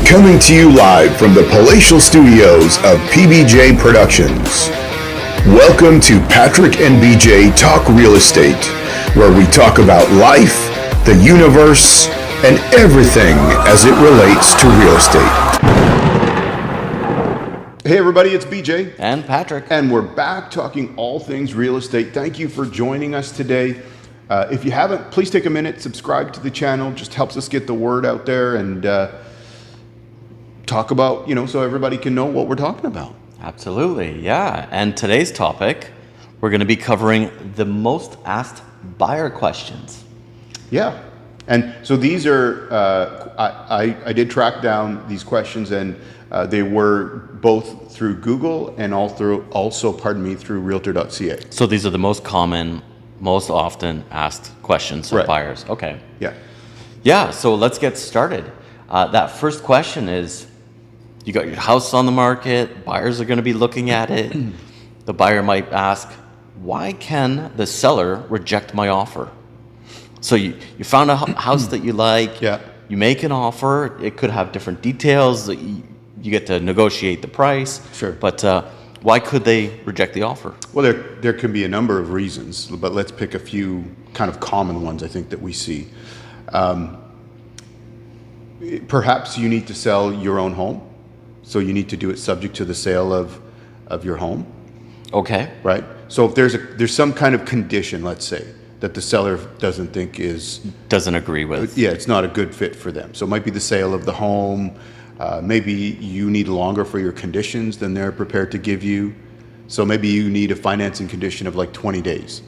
Coming to you live from the palatial studios of PBJ Productions. Welcome to Patrick and BJ Talk Real Estate, where we talk about life, the universe, and everything as it relates to real estate. Hey everybody, it's BJ. And Patrick. And we're back talking all things real estate. Thank you for joining us today. If you haven't, please take a minute, subscribe to the channel. Just helps us get the word out there and talk about, so everybody can know what we're talking about. Absolutely, yeah. And today's topic, we're going to be covering the most asked buyer questions. Yeah. And so these are, I did track down these questions, and they were both through Google and also through Realtor.ca. So these are the most common, most often asked questions of Right. buyers. Okay. Yeah. Yeah, so let's get started. That first question is, you got your house on the market, buyers are going to be looking at it. The buyer might ask, why can the seller reject my offer? So you found a house that you like, Yeah. you make an offer, it could have different details, you get to negotiate the price. Sure. But why could they reject the offer? Well, there can be a number of reasons, but let's pick a few kind of common ones I think that we see. Perhaps you need to sell your own home, so you need to do it subject to the sale of your home, Okay. right? So if there's some kind of condition, let's say, that the seller doesn't think Doesn't agree with. yeah, it's not a good fit for them. So it might be the sale of the home. Maybe you need longer for your conditions than they're prepared to give you. So maybe you need a financing condition of like 20 days.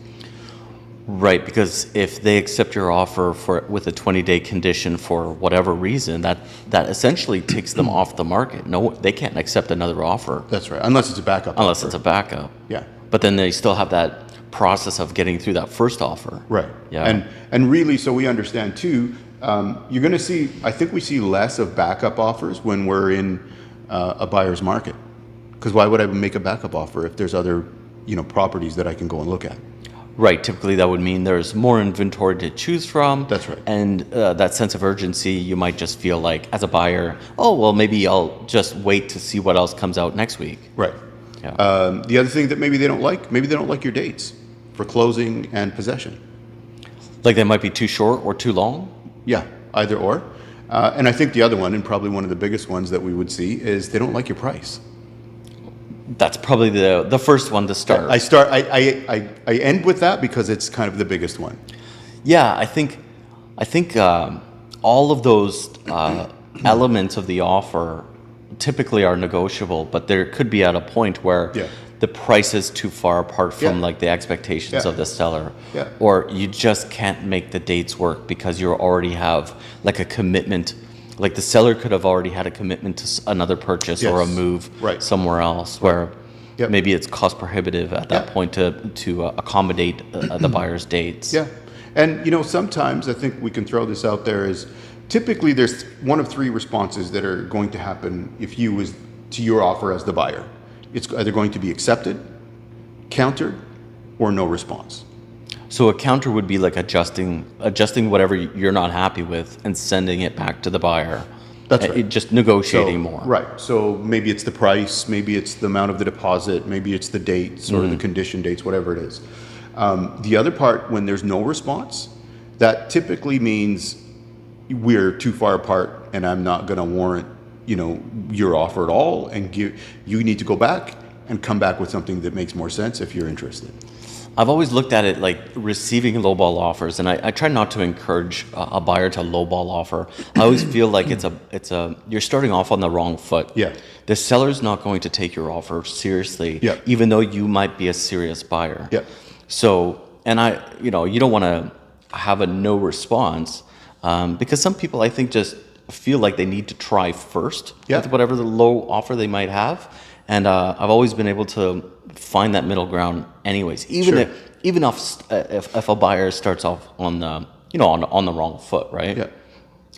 Right, because if they accept your offer with a 20-day condition for whatever reason, that essentially takes them off the market. No, they can't accept another offer. That's right, unless it's a backup Unless offer. it's a backup. Yeah. But then they still have that process of getting through that first offer. Right. Yeah. And really, so we understand too, you're going to see, I think we see less of backup offers when we're in a buyer's market. Because why would I make a backup offer if there's other, properties that I can go and look at? Right. Typically, that would mean there's more inventory to choose from. That's right. And that sense of urgency, you might just feel like, as a buyer, oh, well, maybe I'll just wait to see what else comes out next week. Right. Yeah. The other thing that maybe they don't like your dates for closing and possession. Like they might be too short or too long. Yeah, either or. And I think the other one, and probably one of the biggest ones that we would see, is they don't like your price. That's probably the first one to start. I end with that because it's kind of the biggest one. Yeah, I think all of those elements of the offer typically are negotiable, but there could be at a point where Yeah. the price is too far apart from Yeah. like the expectations Yeah. of the seller, Yeah. or you just can't make the dates work because you already have like a commitment. Like the seller could have already had a commitment to another purchase or a Yes. move Right. somewhere else, where Yep. maybe it's cost prohibitive at that Yeah. point to accommodate the buyer's dates. Yeah. And, sometimes I think we can throw this out there is typically there's one of three responses that are going to happen if you was to your offer as the buyer. It's either going to be accepted, countered, or no response. So a counter would be like adjusting whatever you're not happy with and sending it back to the buyer. That's right. Just negotiating more. Right. So maybe it's the price, maybe it's the amount of the deposit, maybe it's the dates or the condition dates, whatever it is. The other part, when there's no response, that typically means we're too far apart and I'm not going to warrant, your offer at all, and you need to go back and come back with something that makes more sense if you're interested. I've always looked at it like receiving lowball offers, and I try not to encourage a buyer to lowball offer. I always feel like you're starting off on the wrong foot. Yeah. The seller's not going to take your offer seriously, Yeah. even though you might be a serious buyer. Yeah. So, and you don't want to have a no response because some people I think just feel like they need to try first Yeah. with whatever the low offer they might have. And I've always been able to find that middle ground anyways, Sure. even if a buyer starts off on the on the wrong foot, right? Yeah.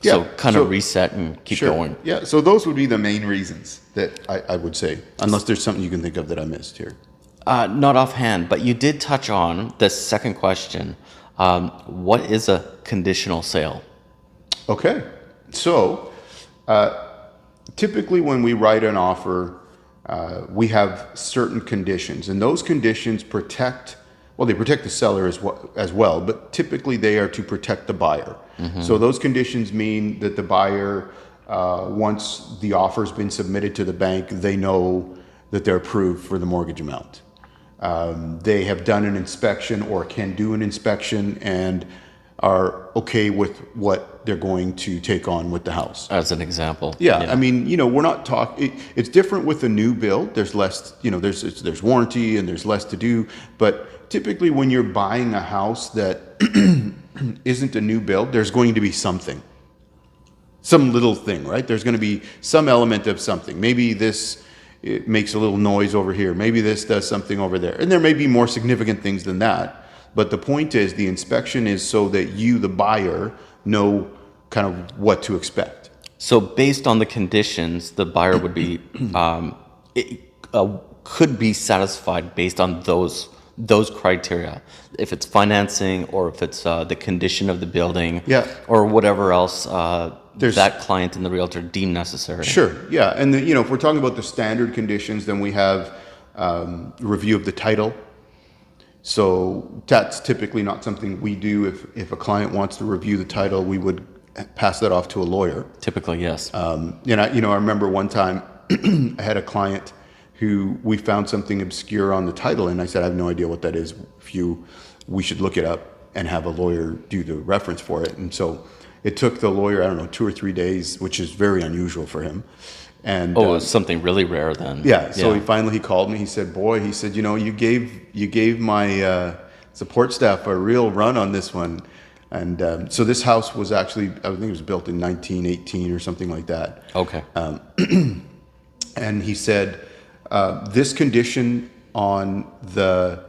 So Yeah. kind So- of reset and keep Sure. going. Yeah. So those would be the main reasons that I would say, unless there's something you can think of that I missed here. Not offhand, but you did touch on the second question. What is a conditional sale? Okay. So typically when we write an offer, we have certain conditions, and those conditions protect, well, they protect the seller as well, but typically they are to protect the buyer. So those conditions mean that the buyer, once the offer's been submitted to the bank, they know that they're approved for the mortgage amount. They have done an inspection or can do an inspection and are okay with what they're going to take on with the house. As an example. Yeah, I mean, we're not talking. It's different with a new build. There's less, there's warranty and there's less to do. But typically, when you're buying a house that isn't a new build, there's going to be something, some little thing, right? There's going to be some element of something. Maybe it makes a little noise over here. Maybe this does something over there, and there may be more significant things than that. But the point is, the inspection is so that you, the buyer, know kind of what to expect. So based on the conditions, the buyer would be could be satisfied based on those criteria. If it's financing, or if it's the condition of the building, or whatever else that client and the realtor deem necessary. Sure, yeah. And if we're talking about the standard conditions, then we have review of the title. So that's typically not something we do. If a client wants to review the title, we would pass that off to a lawyer. Typically, yes. I remember one time I had a client who we found something obscure on the title, and I said, I have no idea what that is. We should look it up and have a lawyer do the reference for it. And so it took the lawyer, 2 or 3 days, which is very unusual for him. And it's something really rare then. Yeah. So he called me. He said, you gave my support staff a real run on this one. And so this house was actually, I think it was built in 1918 or something like that. Okay. And he said, this condition on the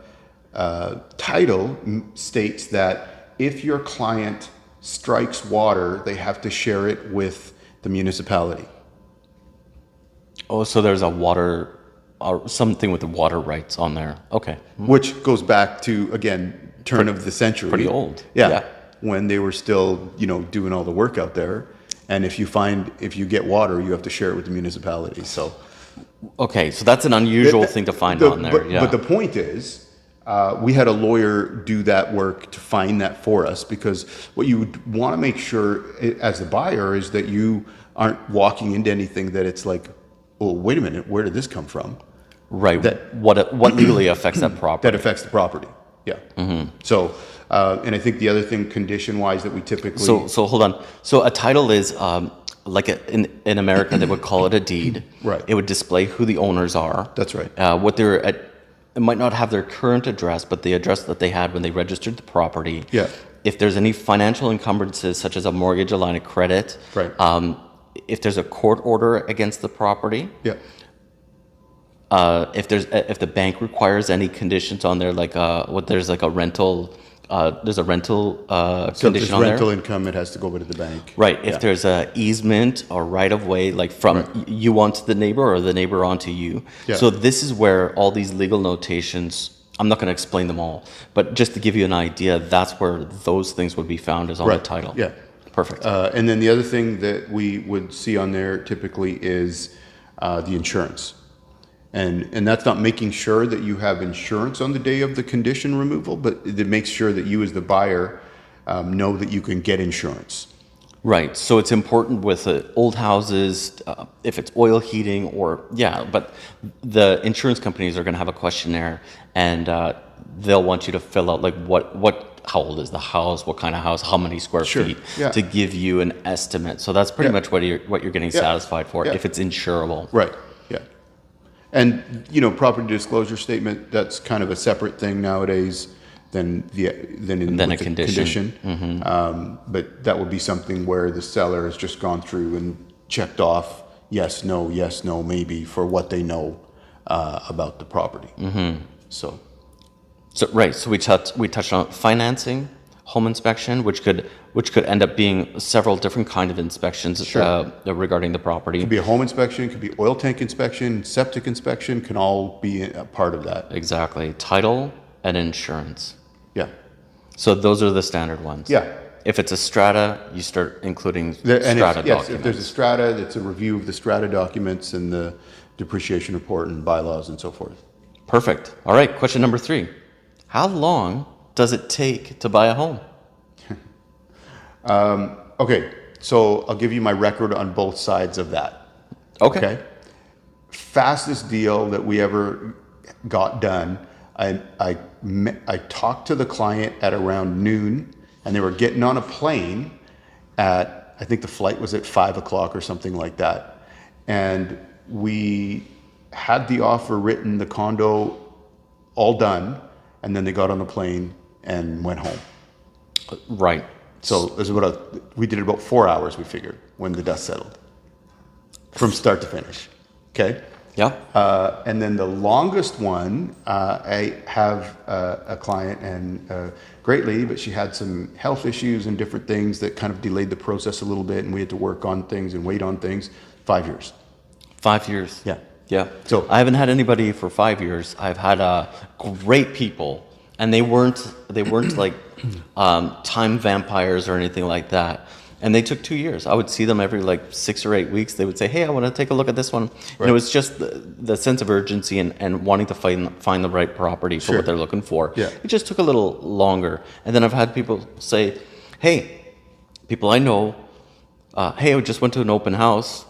title states that if your client strikes water, they have to share it with the municipality. Oh, so there's a water, or something with the water rights on there. Okay. Which goes back to, again, turn of the century. Pretty old. Yeah. When they were still, doing all the work out there. And if you get water, you have to share it with the municipality. So. Okay, so that's an unusual thing to find on there. But the point is, we had a lawyer do that work to find that for us, because what you would want to make sure as a buyer is that you aren't walking into anything that it's like, oh, wait a minute, where did this come from? Right. What legally affects that property? That affects the property. Yeah. Mm-hmm. So, and I think the other thing, condition-wise, that we typically. So hold on. So a title is in America they would call it a deed. Right. It would display who the owners are. That's right. What they're at. It might not have their current address, but the address that they had when they registered the property. Yeah. If there's any financial encumbrances, such as a mortgage, a line of credit. Right. If there's a court order against the property. Yeah. If the bank requires any conditions on there, like there's like a rental. There's a rental condition on there. Rental income, it has to go over to the bank. Right. If there's a easement or right of way, like from you onto the neighbor or the neighbor onto you. Yeah. So this is where all these legal notations. I'm not going to explain them all, but just to give you an idea, that's where those things would be found, is on the title. Yeah. Perfect. And then the other thing that we would see on there typically is the insurance. And that's not making sure that you have insurance on the day of the condition removal, but it makes sure that you as the buyer know that you can get insurance. Right. So it's important with old houses, if it's oil heating but the insurance companies are going to have a questionnaire, and they'll want you to fill out like how old is the house, what kind of house, how many square feet, to give you an estimate. So that's pretty much what you're getting satisfied for if it's insurable. Right. Yeah. And property disclosure statement, that's kind of a separate thing nowadays than a condition. Mm-hmm. But that would be something where the seller has just gone through and checked off yes, no, maybe, for what they know about the property. Mm-hmm. So we touched on financing, home inspection, which could end up being several different kind of inspections regarding the property. It could be a home inspection, it could be oil tank inspection, septic inspection, can all be a part of that. Exactly. Title and insurance. Yeah. So those are the standard ones. Yeah. If it's a strata, you start including And strata yes, documents. if there's a strata, it's a review of the strata documents and the depreciation report and bylaws and so forth. Perfect. All right, question number 3. How long does it take to buy a home? Okay, so I'll give you my record on both sides of that. Okay. Fastest deal that we ever got done. I talked to the client at around noon, and they were getting on a plane at, I think the flight was at 5 o'clock or something like that. And we had the offer written, the condo all done, and then they got on the plane and went home. Right. So it was we did it about 4 hours, we figured, when the dust settled, from start to finish. Okay. Yeah. And then the longest one, I have a client, and a great lady, but she had some health issues and different things that kind of delayed the process a little bit, and we had to work on things and wait on things. 5 years. 5 years. Yeah. Yeah. So I haven't had anybody for 5 years. I've had great people, and they weren't like time vampires or anything like that. And they took 2 years. I would see them every like 6 or 8 weeks. They would say, "Hey, I want to take a look at this one." Right. And it was just the sense of urgency and wanting to find the right property for Sure. what they're looking for. Yeah. It just took a little longer. And then I've had people say, "Hey, people I know, hey, I just went to an open house.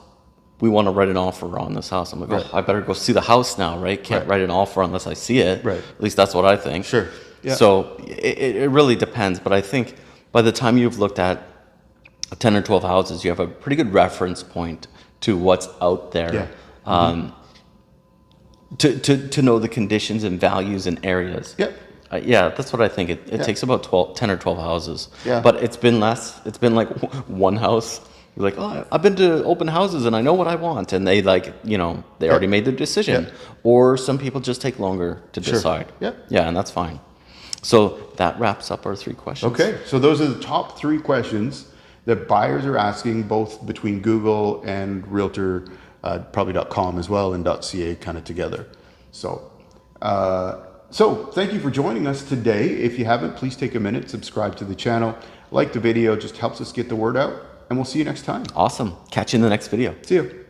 We want to write an offer on this house." I'm like, Right. "Oh, I better go see the house now, right? Can't Right. write an offer unless I see it." Right. At least that's what I think. Sure. Yeah. So it really depends. But I think by the time you've looked at 10 or 12 houses, you have a pretty good reference point to what's out there. Yeah. To know the conditions and values and areas. Yep. Yeah, that's what I think. It takes about 10 or 12 houses. Yeah. But it's been less. It's been like one house. You're like, "Oh, I've been to open houses and I know what I want." And they they already made their decision. Yeah. Or some people just take longer to decide. Yep. Yeah, and that's fine. So that wraps up our 3 questions. Okay, so those are the top 3 questions that buyers are asking, both between Google and Realtor, probably .com as well, and .ca kind of together. So thank you for joining us today. If you haven't, please take a minute, subscribe to the channel, like the video, just helps us get the word out, and we'll see you next time. Awesome. Catch you in the next video. See you.